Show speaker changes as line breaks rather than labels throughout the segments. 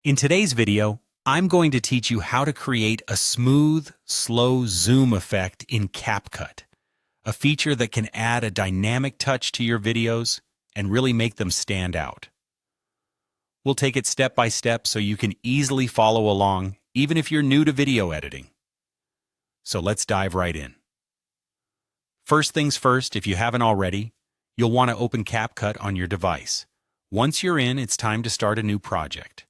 In today's video, I'm going to teach you how to create a smooth, slow zoom effect in CapCut, a feature that can add a dynamic touch to your videos and really make them stand out. We'll take it step by step so you can easily follow along, even if you're new to video editing. So let's dive right in. First things first, if you haven't already, you'll want to open CapCut on your device. Once you're in, it's time to start a new project.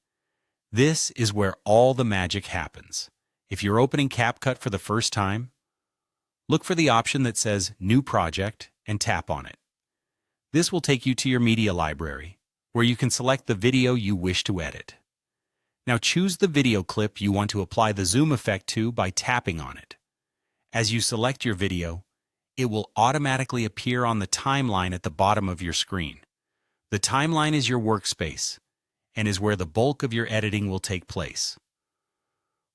This is where all the magic happens. If you're opening CapCut for the first time, look for the option that says New Project and tap on it. This will take you to your media library, where you can select the video you wish to edit. Now choose the video clip you want to apply the zoom effect to by tapping on it. As you select your video, it will automatically appear on the timeline at the bottom of your screen. The timeline is your workspace and is where the bulk of your editing will take place.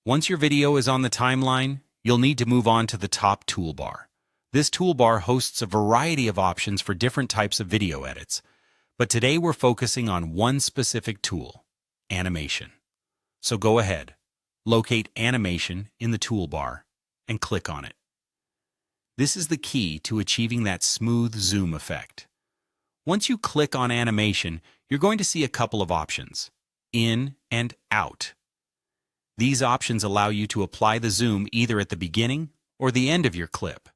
Once your video is on the timeline, you'll need to move on to the top toolbar. This toolbar hosts a variety of options for different types of video edits, but today we're focusing on one specific tool, animation. So go ahead, locate animation in the toolbar and click on it. This is the key to achieving that smooth zoom effect. Once you click on animation, you're going to see a couple of options, in and out. These options allow you to apply the zoom either at the beginning or the end of your clip.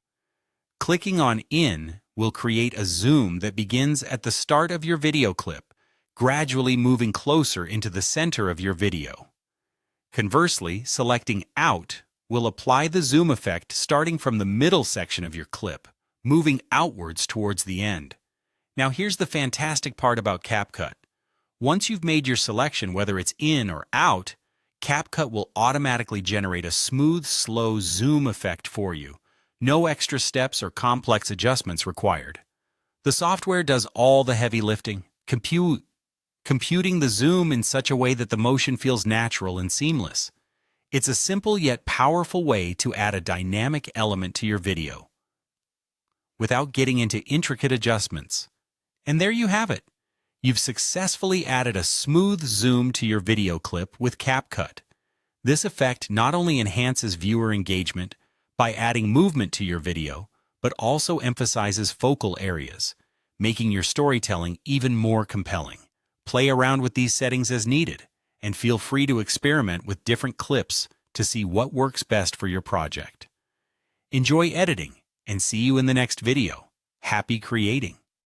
Clicking on in will create a zoom that begins at the start of your video clip, gradually moving closer into the center of your video. Conversely, selecting out will apply the zoom effect starting from the middle section of your clip, moving outwards towards the end. Now here's the fantastic part about CapCut. Once you've made your selection, whether it's in or out, CapCut will automatically generate a smooth, slow zoom effect for you. No extra steps or complex adjustments required. The software does all the heavy lifting, computing the zoom in such a way that the motion feels natural and seamless. It's a simple yet powerful way to add a dynamic element to your video without getting into intricate adjustments. And there you have it. You've successfully added a smooth zoom to your video clip with CapCut. This effect not only enhances viewer engagement by adding movement to your video, but also emphasizes focal areas, making your storytelling even more compelling. Play around with these settings as needed, and feel free to experiment with different clips to see what works best for your project. Enjoy editing, and see you in the next video. Happy creating!